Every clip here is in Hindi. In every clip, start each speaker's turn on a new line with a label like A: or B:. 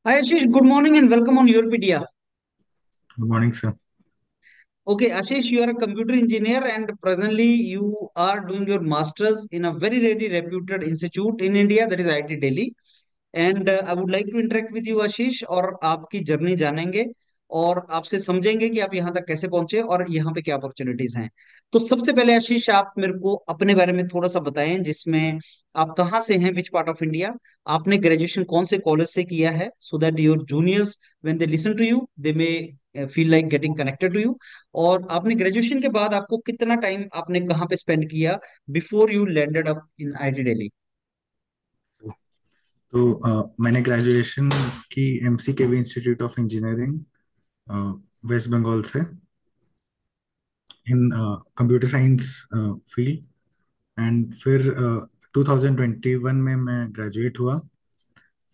A: Hi Ashish, good morning and welcome on Europedia.
B: Good morning, sir.
A: Okay, Ashish, you are a computer engineer and presently you are doing your masters in a very reputed institute in India, that is IIT Delhi. And I would like to interact with you Ashish और आपकी जर्नी जानेंगे और आपसे समझेंगे कि आप यहाँ तक कैसे पहुंचे और यहाँ पे क्या अपॉर्चुनिटीज हैं। तो सबसे पहले आशीष आप मेरे को अपने बारे में थोड़ा सा बताएं, जिसमें आप कहाँ से हैं, विच पार्ट ऑफ इंडिया, आपने ग्रेजुएशन कौन से कॉलेज से किया है, so that your juniors when they listen to you they may feel like getting connected to you. और आपने ग्रेजुएशन के बाद आपको कितना टाइम आपने कहाँ पे स्पेंड किया before you landed up in IIT Delhi.
B: मैंने ग्रेजुएशन की MCKV institute of engineering West Bengal से in computer science field. And फिर 2021 में मैं ग्रेजुएट हुआ।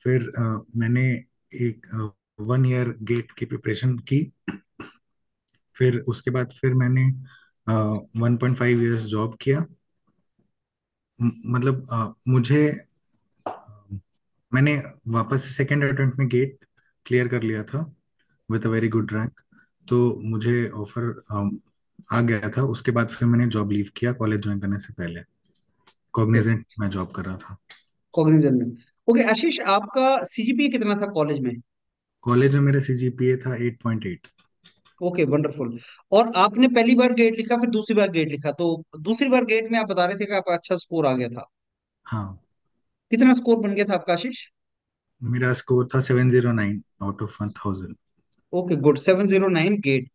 B: फिर मैंने एक 1 ईयर गेट की प्रिपरेशन की। फिर उसके बाद फिर मैंने 1.5 ईयर्स जॉब किया। मतलब मुझे मैंने वापस से सेकेंड अटेम्प्ट में गेट क्लियर कर लिया था with a very good rank. तो मुझे ऑफर आ गया था। उसके बाद फिर मैंने जॉब लीव किया कॉलेज ज्वाइन करने से पहले। कॉग्निजेंट में जॉब कर रहा था।
A: कॉग्निजेंट में। ओके आशीष, आपका सीजीपीए कितना था कॉलेज में?
B: कॉलेज में मेरा CGPA था 8.8।
A: Okay wonderful. और आपने पहली बार गेट लिखा, फिर दूसरी बार गेट लिखा, तो दूसरी बार गेट में आप बता रहे थे कि आपका अच्छा स्कोर आ गया था।
B: हाँ,
A: कितना स्कोर बन गया था आपका आशीष?
B: मेरा स्कोर था 709 out of 1000।
A: Okay good, 709 GATE.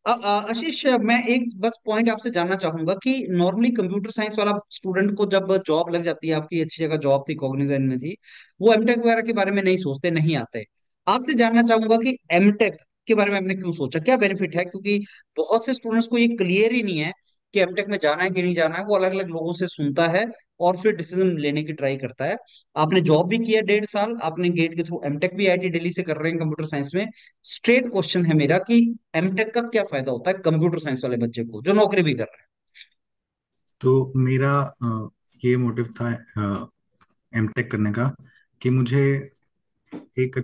A: Ashish, मैं एक बस पॉइंट आपसे जानना चाहूंगा कि नॉर्मली कंप्यूटर साइंस वाला स्टूडेंट को जब जॉब लग जाती है, आपकी अच्छी जगह जॉब थी, कॉग्निजेंट में थी, वो एमटेक वगैरह के बारे में नहीं सोचते, नहीं आते। आपसे जानना चाहूंगा कि एमटेक के बारे में आपने क्यों सोचा, क्या बेनिफिट है, क्योंकि बहुत से स्टूडेंट्स को ये क्लियर ही नहीं है कि एमटेक में जाना है कि नहीं जाना है। वो अलग अलग लोगों से सुनता है और फिर डिसीजन लेने की ट्राई करता है। आपने जॉब भी किया 1.5 साल, आपने गेट के थ्रू एमटेक भी आईआईटी दिल्ली से कर रहे हैं कंप्यूटर साइंस में। स्ट्रेट क्वेश्चन है मेरा कि एमटेक का क्या फायदा होता है कंप्यूटर साइंस वाले बच्चे को जो नौकरी भी कर रहे
B: तो मेरा ये मोटिव था एमटेक करने का कि मुझे एक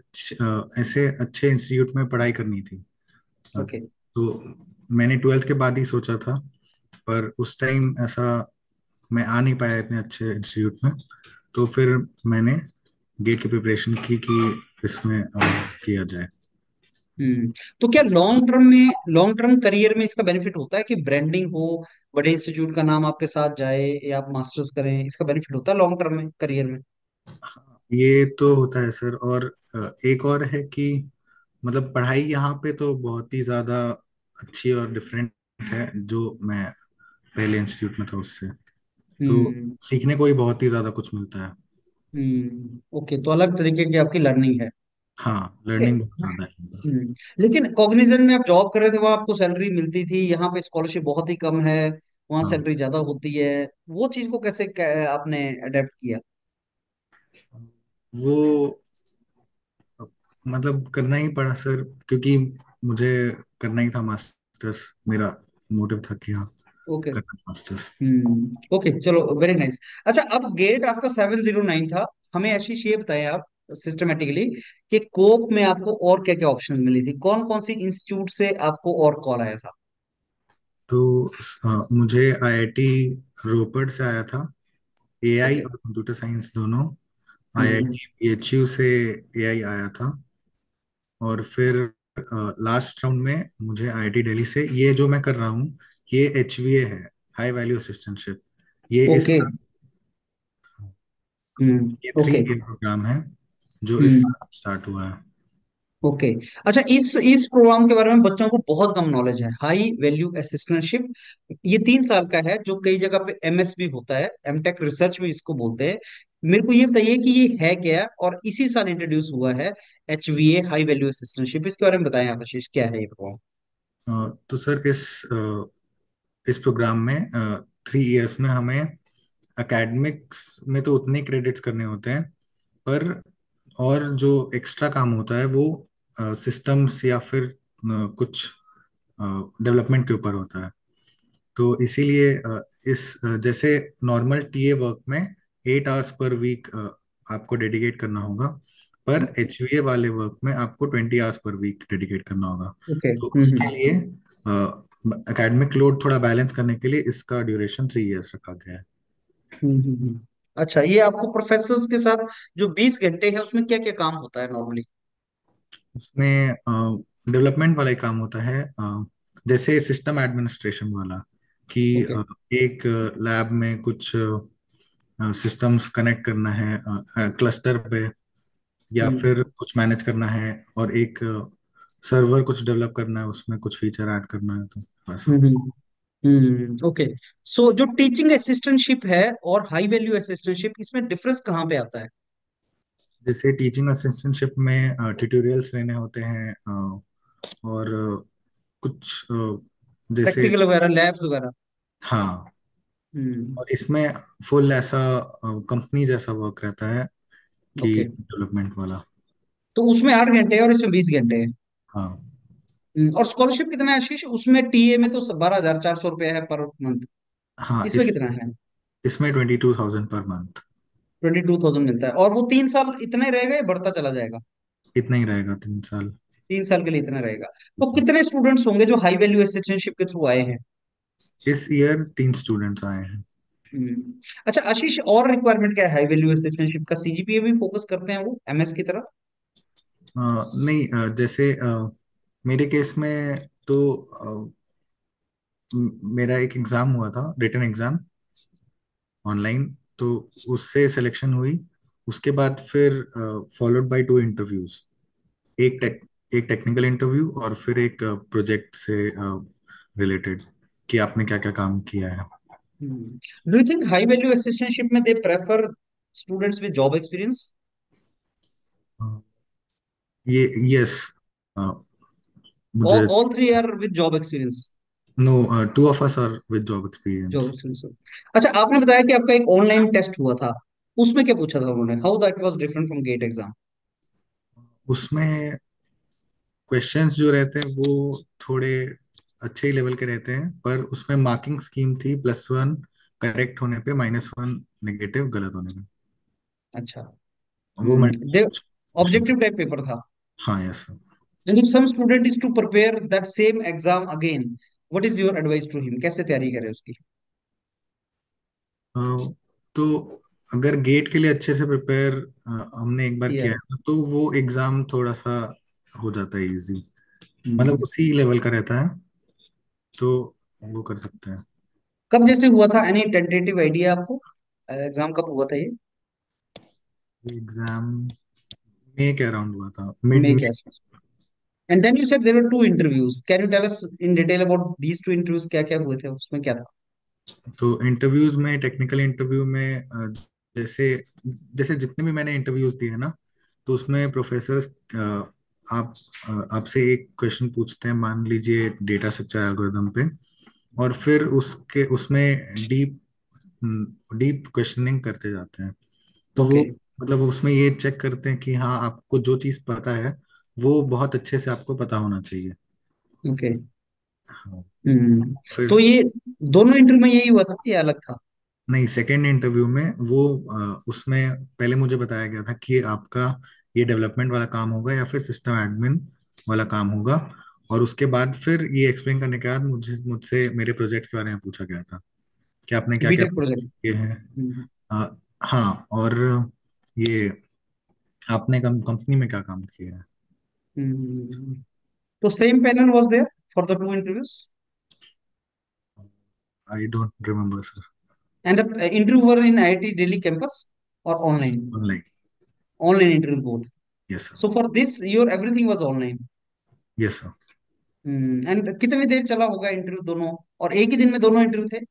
B: ऐसे अच्छे इंस्टीट्यूट में पढ़ाई करनी थी।
A: हैं? ओके।
B: तो मैंने 12th के बाद ही सोचा था। पर उस टाइम ऐसा मैं आ नहीं पाया इतने अच्छे इंस्टीट्यूट में। तो फिर मैंने गेट की प्रिपरेशन की कि इसमें किया जाए।
A: तो क्या लॉन्ग टर्म करियर में इसका बेनिफिट होता है कि ब्रांडिंग हो, बड़े इंस्टीट्यूट का नाम आपके साथ जाए या आप मास्टर्स करें, इसका बेनिफिट होता है लॉन्ग टर्म में करियर में?
B: ये तो होता है सर। और एक और है कि मतलब पढ़ाई यहाँ पे तो बहुत ही ज़्यादा अच्छी और डिफरेंट है जो मैं पहले इंस्टीट्यूट में था उससे। तो
A: हम्म।
B: सीखने को ही बहुत ही ज़्यादा कुछ मिलता है।
A: ओके, तो अलग तरीके की आपकी लर्निंग है।
B: हाँ,
A: ओके।
B: लर्निंग बहुत ज़्यादा है।
A: लेकिन कॉग्निजेंट में आप जॉब कर रहे थे, वहां आपको सैलरी मिलती थी, यहाँ पे स्कॉलरशिप बहुत ही कम है, वहां
B: हाँ,
A: सैलरी ज्यादा होती है। वो चीज को कैसे आपने अडेप्ट किया?
B: वो मतलब करना ही पड़ा सर, क्योंकि मुझे करना ही था मास्टर्स। मेरा मोटिव था कि हाँ,
A: ओके।
B: करना मास्टर्स।
A: ओके चलो, वेरी नाइस। अच्छा, अब गेट आपका 709 था। हमें आशीष ये बताएं आप सिस्टमेटिकली कि कोप में आपको और क्या क्या ऑप्शंस मिली थी, कौन कौन सी इंस्टीट्यूट से आपको और कॉल आया था?
B: तो मुझे IIT रोपड़ से आया था, AI
A: ओके।
B: और कंप्यूटर साइंस दोनों।
A: हम्म।
B: IIT PHU से AI आया था। और फिर लास्ट राउंड में मुझे IIT दिल्ली से, ये जो मैं कर रहा हूँ, ये HVA है, हाई वैल्यू असिस्टेंटशिप। ये इस
A: ओके।
B: साल, ये थ्री
A: ओके।
B: ईयर प्रोग्राम है जो इस
A: हम्म।
B: साल स्टार्ट हुआ है।
A: ओके। अच्छा, इस प्रोग्राम के बारे में बच्चों को बहुत कम नॉलेज है, हाई वैल्यू असिस्टेंटशिप। ये 3 साल का है, जो कई जगह पे एमएस भी होता है, एमटेक रिसर्च भी इसको बोलते हैं। मेरे को ये बताइए कि ये है क्या, और इसी साल इंट्रोड्यूस हुआ है एचवीए हाई वैल्यू असिस्टेंटशिप, इसके बारे में बताएं आप आशीष, क्या है ये प्रोग्राम?
B: तो सर इस प्रोग्राम में 3 इयर्स में हमें एकेडमिक्स में तो उतने क्रेडिट्स करने होते हैं, पर और जो एक्स्ट्रा काम होता है वो सिस्टम्स या फिर कुछ डेवलपमेंट के ऊपर होता है। तो इसीलिए जैसे नॉर्मल TA वर्क में 8 आवर्स पर वीक आपको डेडिकेट करना होगा, पर HVA वाले वर्क में आपको 20 आवर्स पर वीक डेडिकेट करना होगा।
A: ओके।
B: तो उसके लिए एकेडमिक लोड थोड़ा बैलेंस करने के लिए इसका ड्यूरेशन 3 इयर्स रखा गया है।
A: अच्छा, ये आपको प्रोफेसर्स के साथ जो 20 घंटे है उसमें क्या क्या काम होता है नॉर्मली?
B: उसमें डेवलपमेंट वाला ही काम होता है, जैसे सिस्टम एडमिनिस्ट्रेशन वाला, कि
A: ओके।
B: एक लैब में कुछ सिस्टम्स कनेक्ट करना है क्लस्टर पे, या
A: हम्म
B: फिर कुछ मैनेज करना है, और एक सर्वर कुछ डेवलप करना है, उसमें कुछ फीचर ऐड करना है, तो वैसा।
A: ओके। सो जो टीचिंग असिस्टेंटशिप है और हाई वैल्यू असिस्टेंटशिप, इसमें डिफरेंस कहाँ पे आता है?
B: जैसे टीचिंग असिस्टेंटशिप में ट्यूटोरियल्स लेने होते हैं, और कुछ जैसे,
A: प्रैक्टिकल वगैरह, लैब्स वगैरह?
B: हाँ,
A: हम्म।
B: और इसमें फुल ऐसा कंपनी जैसा वर्क रहता है कि
A: ओके।
B: डेवलपमेंट वाला।
A: तो उसमें 8 घंटे है और इसमें 20 घंटे है।
B: हाँ
A: और स्कॉलरशिप कितना है आशीष? उसमें टीए में तो 12,400 रुपया है पर मंथ।
B: हाँ,
A: इसमें कितना है?
B: इसमें 22,000 पर मंथ।
A: 22,000 मिलता है, और वो 3 साल इतना ही रहेगा या बढ़ता चला जाएगा?
B: इतना ही रहेगा 3 साल।
A: 3 साल के लिए इतना रहेगा। तो कितने स्टूडेंट्स होंगे जो हाई वैल्यू असिस्टेंटशिप के थ्रू आए हैं?
B: इस ईयर 3 स्टूडेंट्स आए हैं।
A: हम्म। अच्छा आशीष, और रिक्वायरमेंट क्या है हाई वैल्यू असिस्टेंटशिप का? सीजीपीए भी फोकस करते हैं वो एमएस की तरह?
B: नहीं, जैसे मेरे केस में तो मेरा एक एग्जाम हुआ था, रिटन एग्जाम ऑनलाइन, तो उससे सिलेक्शन हुई। उसके बाद फिर फॉलोड बाय 2 इंटरव्यूज, एक टेक्निकल इंटरव्यू और फिर एक प्रोजेक्ट से रिलेटेड, कि आपने क्या क्या काम किया है।
A: Do you think high value assistantship में they prefer students with job experience?
B: Uh, ये यस, मुझे,
A: all three are with job experience?
B: No, 2 of us are with job
A: job
B: experience.
A: Experience. अच्छा, आपने बताया कि आपका एक ऑनलाइन टेस्ट हुआ था, उसमें क्या पूछा था उन्होंने? How that was different from GATE exam?
B: उसमें क्वेश्चंस जो रहते हैं वो थोड़े अच्छे ही लेवल के रहते हैं, पर उसमें मार्किंग स्कीम थी, +1 करेक्ट होने पे, -1 नेगेटिव गलत होने पे।
A: अच्छा।
B: वो मैं
A: दे
B: क्वेश्चन।
A: ऑब्जेक्टिव टाइप पेपर था?
B: हाँ, yes sir.
A: And if some student is to prepare that same exam again, what is your advice to him? कैसे तैयारी करे उसकी?
B: तो अगर गेट के लिए अच्छे से प्रिपेयर हमने एक बार
A: किया
B: किया
A: है।
B: है, तो वो एग्जाम थोड़ा सा हो जाता है इजी, मतलब
A: हम्म।
B: उसी लेवल का रहता है, तो वो कर सकते हैं।
A: कब जैसे हुआ था? एनी टेंटेटिव आइडिया आपको? एग्जाम कब हुआ था ये?
B: एग्जाम मई के अराउंड हुआ था, मिड
A: मई
B: में।
A: के आसपास? And then you said there were two interviews, can you tell us in detail about these two interviews? क्या क्या हुए थे उसमें, क्या था?
B: तो इंटरव्यूज में, टेक्निकल इंटरव्यू में, जैसे जैसे जितने भी मैंने इंटरव्यूज दिए ना, तो उसमें प्रोफेसर आप आपसे एक क्वेश्चन पूछते हैं, मान लीजिए डेटा स्ट्रक्चर एल्गोरिदम पे, और फिर उसके उसमें डीप डीप क्वेश्चनिंग करते जाते हैं। तो वो,
A: ओके।
B: मतलब उसमें ये चेक करते हैं कि हाँ, आपको जो चीज़ पता है वो बहुत अच्छे से आपको पता होना चाहिए।
A: ओके।
B: हाँ।
A: हम्म।
B: फिर,
A: तो ये दोनों इंटरव्यू में यही हुआ था या अलग था?
B: नहीं, सेकेंड इंटरव्यू में वो उसमें पहले मुझे बताया गया था कि आपका ये डेवलपमेंट वाला काम होगा या फिर सिस्टम एडमिन वाला काम होगा, और उसके बाद फिर ये एक्सप्लेन करने के बाद मुझसे मेरे प्रोजेक्ट के बारे में पूछा गया था कि आपने क्या क्या
A: बीटेक प्रोजेक्ट?
B: प्रोजेक्ट्स किए हैं।
A: हम्म।
B: हाँ, और ये आपने कंपनी में क्या काम किया है।
A: हम्म। तो same panel was there for the two interviews?
B: I don't remember sir.
A: And the interview were in IIT Delhi campus or online?
B: Online.
A: Online interview both.
B: Yes sir.
A: So for this, your everything was online.
B: Yes sir.
A: And कितनी देर चला होगा इंटरव्यू दोनों? और एक ही दिन में दोनों इंटरव्यू थे?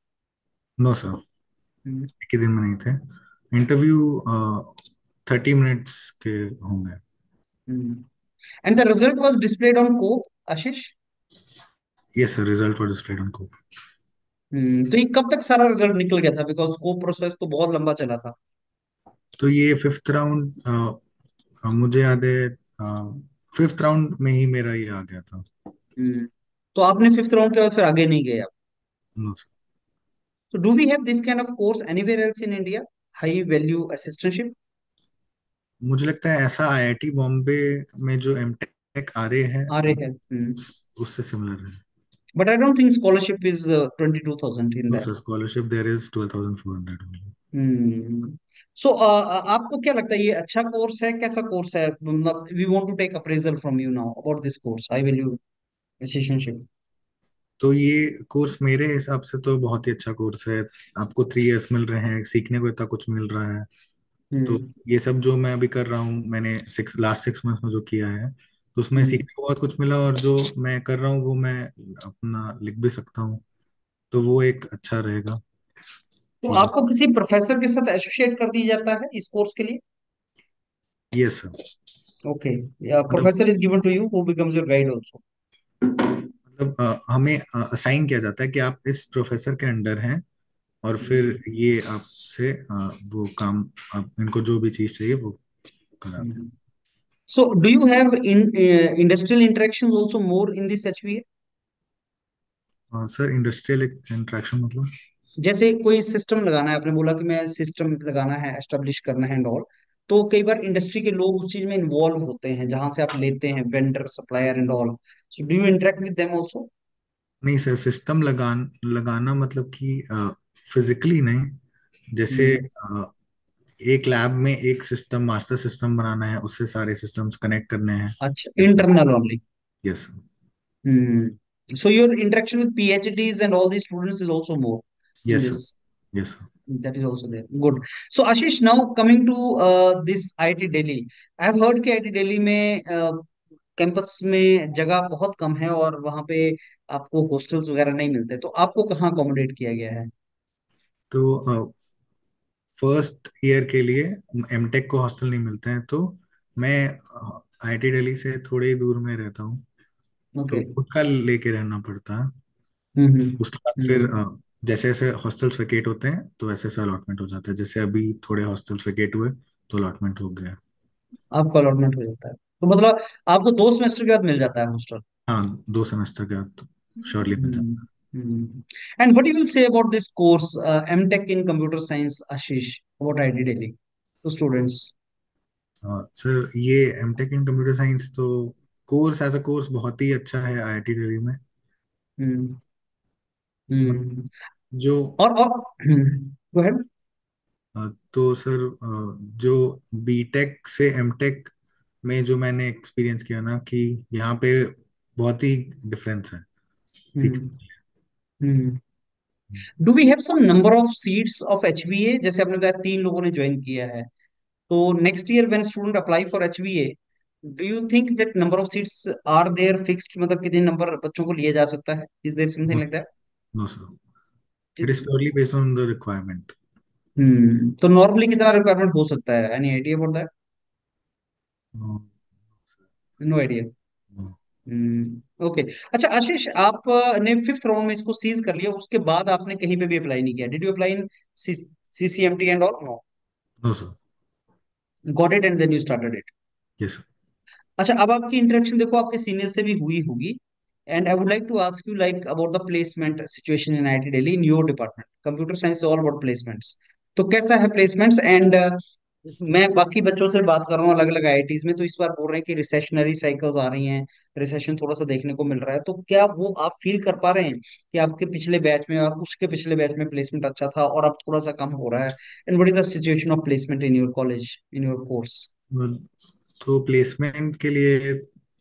B: नो सर,
A: हम्म।
B: एक ही दिन में नहीं थे। इंटरव्यू 30 मिनट्स के होंगे।
A: And the result was displayed on COPE, Ashish?
B: Yes sir, result were displayed on.
A: तो ये कब तक सारा रिजल्ट निकल गया था? बिकॉज कोप प्रोसेस तो बहुत लंबा चला था।
B: तो ये फिफ्थ राउंड, मुझे याद है, फिफ्थ राउंड में ही मेरा ये आ गया था।
A: हम्म। तो आपने फिफ्थ राउंड के बाद फिर आगे नहीं गए आप?
B: No sir.
A: तो do we have this kind of course anywhere else in India, high value assistantship?
B: मुझे लगता है ऐसा आईआईटी बॉम्बे में जो एमटेक आ रहे हैं
A: आ रहे हैं।
B: उससे सिमिलर है।
A: But I don't think scholarship is 22,000 in
B: know
A: that.
B: Sir, scholarship there is 12,400 only.
A: Hmm. So आपको क्या लगता है ये अच्छा कोर्स है, कैसा कोर्स है? मतलब we want to take appraisal from you now about this course, I will you relationship.
B: तो ये कोर्स मेरे हिसाब से तो बहुत ही अच्छा कोर्स है। आपको 3 इयर्स मिल रहे हैं, सीखने को इतना कुछ मिल रहा है। तो
A: हम्म।
B: ये सब जो मैं अभी कर रहा हूँ, मैंने लास्ट 6 मंथ्स में जो किया है, तो उसमें
A: हम्म।
B: सीखने को बहुत कुछ मिला। और जो मैं कर रहा हूँ वो मैं अपना लिख भी सकता हूँ, तो वो एक अच्छा रहेगा
A: तो
B: चीज।
A: आपको किसी प्रोफेसर के साथ एसोसिएट कर दिया जाता है इस कोर्स के लिए?
B: ये सर,
A: ओके।
B: मतलब
A: professor is given to you who becomes your guide also.
B: हमें असाइन किया जाता है कि आप इस प्रोफेसर के अंडर हैं, और फिर ये आपसे वो काम, आप इनको जो भी चीज चाहिए वो कराते हैं।
A: So, do you have industrial interactions also more in this HVA?
B: Sir, industrial interaction मतलब?
A: जैसे कोई सिस्टम लगाना है, आपने बोला कि मैं सिस्टम लगाना है, एस्टेब्लिश करना है एंड ऑल। तो कई बार इंडस्ट्री के लोग उस चीज में इन्वॉल्व होते हैं जहां से आप लेते हैं, vendor supplier and all. So do you interact with them also?
B: नहीं सर, सिस्टम लगाना मतलब कि फिजिकली नहीं। जैसे
A: हम्म।
B: एक लैब में एक सिस्टम, मास्टर सिस्टम बनाना है, उससे सारे सिस्टम्स कनेक्ट करने हैं।
A: अच्छा, internal only.
B: Yes.
A: Hmm. So your interaction with PhDs and all these students is also more in
B: yes sir.
A: this.
B: Yes sir.
A: That is also there. Good. So Ashish, now coming to this IIT Delhi, I have heard कि IIT Delhi में कैंपस में जगह बहुत कम है और वहाँ पे आपको हॉस्टल्स वगैरह नहीं मिलते, तो आपको कहाँ अकोमोडेट किया गया है?
B: तो फर्स्ट ईयर के लिए एमटेक को हॉस्टल नहीं मिलते हैं, तो मैं आईआईटी दिल्ली से थोड़े ही दूर में रहता हूँ,
A: ओके।
B: तो खुद का लेके रहना पड़ता है।
A: हम्म।
B: उसके बाद फिर
A: हम्म।
B: जैसे जैसे हॉस्टल्स वेकेट होते हैं तो वैसे वैसे अलॉटमेंट हो जाता है। जैसे अभी थोड़े हॉस्टल्स वेकेट हुए तो अलॉटमेंट हो गया।
A: आपको अलॉटमेंट हो जाता है, तो मतलब आपको 2 सेमेस्टर के बाद मिल जाता है हॉस्टल?
B: हाँ, 2 सेमेस्टर के बाद तो श्योरली मिल
A: हम्म।
B: जाता
A: hmm. And what you will say about this course, MTech in Computer Science, Ashish, about IIT Delhi to students?
B: है। सर, ये एमटेक इन कंप्यूटर साइंस तो कोर्स एज अ कोर्स बहुत ही अच्छा है आईआईटी दिल्ली में।
A: हम्म।
B: मतलब
A: हम्म।
B: जो
A: और गो अहेड।
B: तो सर, जो बीटेक से एमटेक में जो मैंने एक्सपीरियंस किया ना, कि यहाँ पे बहुत ही डिफरेंस है
A: हम्म।
B: सीखने
A: हम्म।
B: के
A: do we have some number of seats of HVA? जैसे आपने बताया 3 लोगों ने ज्वाइन किया है, तो next year when student apply for HVA, do you think that number of seats are there fixed? मतलब कितने नंबर बच्चों को लिया जा सकता है? इज देयर समथिंग
B: लिए।
A: Like that?
B: No sir, it is purely based on the requirement.
A: तो नॉर्मली कितना रिक्वायरमेंट हो सकता है? Any idea about that?
B: No
A: no idea.
B: Sir.
A: Okay. अच्छा आशीष, आप ने फिफ्थ राउंड में इसको सीज कर लिया, उसके बाद आपने कहीं पे भी अप्लाई नहीं किया? Did you apply in CCMT and all? No.
B: No sir.
A: Got it and then you started it.
B: Yes sir.
A: अच्छा, अब आपकी इंटरेक्शन देखो आपके सीनियर से भी हुई होगी, and I would like to ask you like about the placement situation in IIT Delhi in your department. Computer science all about placements. तो कैसा है प्लेसमेंट्स? एंड मैं बाकी बच्चों से बात कर रहा हूँ अलग अलग IITs में, तो इस बार बोल रहे हैं कि रिसेशनरी साइकिल्स आ रही हैं, रिसेशन थोड़ा सा देखने को मिल रहा है। तो क्या वो आप फील कर पा रहे हैं कि आपके पिछले बैच में और उसके पिछले बैच में प्लेसमेंट अच्छा था और अब थोड़ा सा कम हो रहा है? And what is the situation of placement in your college, in your course?
B: तो प्लेसमेंट के लिए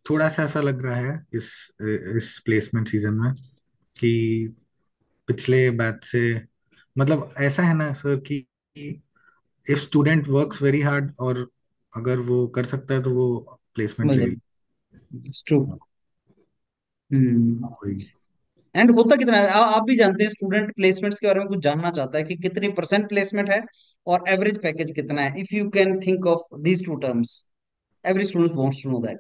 B: थोड़ा सा ऐसा लग रहा है इस प्लेसमेंट सीजन में कि पिछले बैच से, मतलब ऐसा है ना सर कि if student works very hard, और अगर वो कर सकता है तो वो प्लेसमेंट ले
A: मतलब ट्रू। हम्म।
B: कोई।
A: एंड होता कितना है, आप भी जानते हैं, स्टूडेंट प्लेसमेंट्स के बारे में कुछ जानना चाहता है कि कितनी परसेंट प्लेसमेंट है और एवरेज पैकेज कितना है? If you can think of these two terms, every student wants to know that.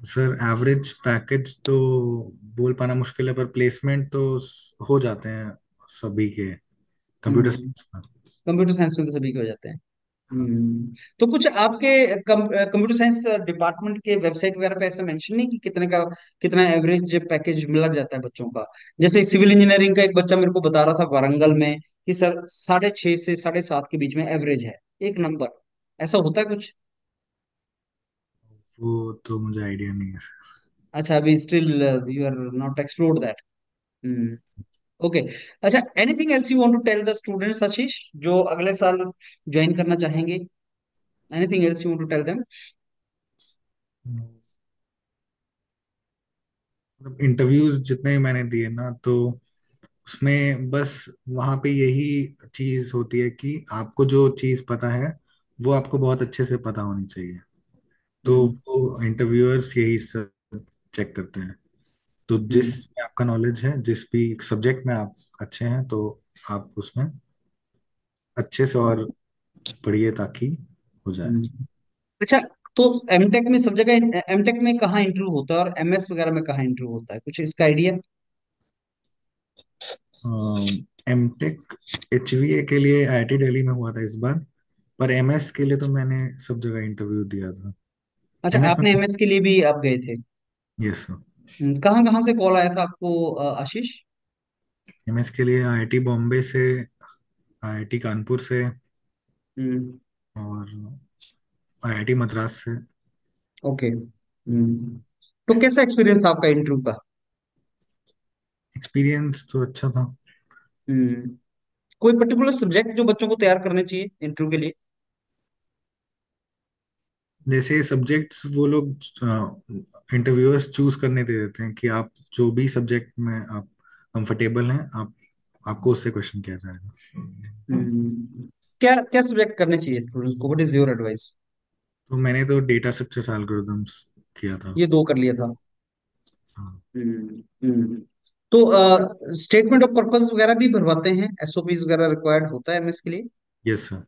B: Sir, average package तो बोल पाना मुश्किल है, पर प्लेसमेंट तो हो जाते हैं सभी के कंप्यूटर
A: हम्म।
B: साइंस में।
A: कंप्यूटर साइंस में तो सभी के हो जाते हैं। तो कुछ आपके कंप्यूटर साइंस डिपार्टमेंट के वेबसाइट वगैरह पे ऐसा मेंशन नहीं कि कितने का, कितना एवरेज पैकेज लग जाता है बच्चों का? जैसे सिविल इंजीनियरिंग का एक बच्चा मेरे को बता रहा था वारंगल में कि सर 6.5 से 7.5 के बीच में एवरेज है, एक नंबर। ऐसा होता है कुछ?
B: वो तो मुझे आइडिया नहीं है।
A: अच्छा, अभी still you are not explored that. Okay. अच्छा, anything else you want to tell the students Ashish, जो अगले साल ज्वाइन करना चाहेंगे? Anything else you want to tell them?
B: मतलब इंटरव्यूज जितने भी मैंने दिए ना, तो उसमें बस वहाँ पे यही चीज होती है कि आपको जो चीज पता है वो आपको बहुत अच्छे से पता होनी चाहिए। तो
A: हम्म।
B: वो इंटरव्यूअर्स यही सब चेक करते हैं। तो जिस
A: हम्म।
B: में आपका नॉलेज है, जिस भी सब्जेक्ट में आप अच्छे हैं, तो आप उसमें अच्छे से और पढ़िए ताकि हो जाए।
A: हम्म। अच्छा, तो एमटेक में सब जगह, एमटेक में कहाँ इंटरव्यू होता है और एमएस वगैरह में कहाँ इंटरव्यू होता है, कुछ इसका आइडिया?
B: एमटेक एचवीए के लिए आईआईटी दिल्ली में हुआ था इस बार। पर एमएस के लिए तो मैंने सब जगह इंटरव्यू दिया था।
A: अच्छा,
B: एमएस में
A: आपने एमएस के लिए भी आप गए थे?
B: Yes sir.
A: कहाँ कहाँ से कॉल आया था आपको आशीष?
B: एमएस के लिए आईआईटी बॉम्बे से, आईआईटी कानपुर से,
A: हम्म।
B: और आईआईटी मद्रास से।
A: ओके। तो कैसा एक्सपीरियंस था आपका इंटरव्यू का?
B: एक्सपीरियंस तो अच्छा था।
A: हम्म। कोई पर्टिकुलर सब्जेक्ट जो बच्चों को तैयार करने चाहिए इंटरव्यू के लिए?
B: जैसे सब्जेक्ट्स वो लोग इंटरव्यूअर्स चूज करने दे देते हैं कि आप जो भी सब्जेक्ट में आप कंफर्टेबल हैं, आप आपको उससे क्वेश्चन किया जाएगा।
A: हम्म। क्या क्या सब्जेक्ट करने चाहिए स्टूडेंट्स को? What is your advice?
B: तो मैंने तो डेटा स्ट्रक्चर्स एल्गोरिदम्स किया था।
A: ये दो कर लिया था।
B: हाँ।
A: हम्म। तो स्टेटमेंट ऑफ पर्पस वगैरह भी भरवाते हैं, एसओपीज वगैरह रिक्वायर्ड होता है एमएस के लिए?
B: Yes sir.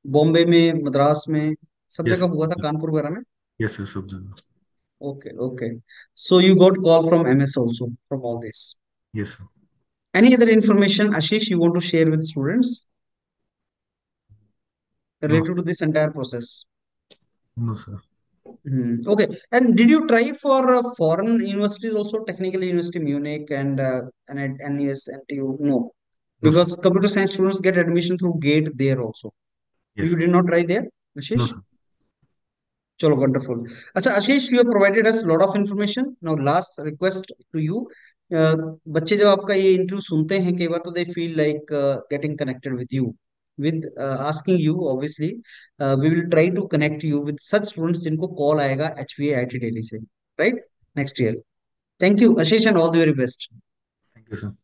A: बॉम्बे में, मद्रास में, सब
B: यस
A: जगह हुआ था, कानपुर वगैरह में?
B: यस सर, सब जगह।
A: Okay, okay. So you got call from MS also from all this.
B: Yes sir.
A: Any other information, Ashish, you want to share with students
B: no.
A: related to this entire process?
B: No sir.
A: Okay. And did you try for foreign universities also, Technical University Munich and NUS, NTU? No,
B: no sir.
A: because computer science students get admission through GATE there also.
B: Yes
A: You
B: सर।
A: did not try there,
B: no
A: Ashish?
B: सर।
A: चलो, वंडरफुल। अच्छा Ashish, you have provided us lot of information. Now last request to you, बच्चे जब आपका ये इंटरव्यू सुनते हैं कई बार, तो they feel like getting connected with you, with asking you obviously. We will try to connect you with such students जिनको कॉल आएगा एचवीए आईटी दिल्ली से, right, next year. Thank you Ashish and all the very best.
B: Thank you sir.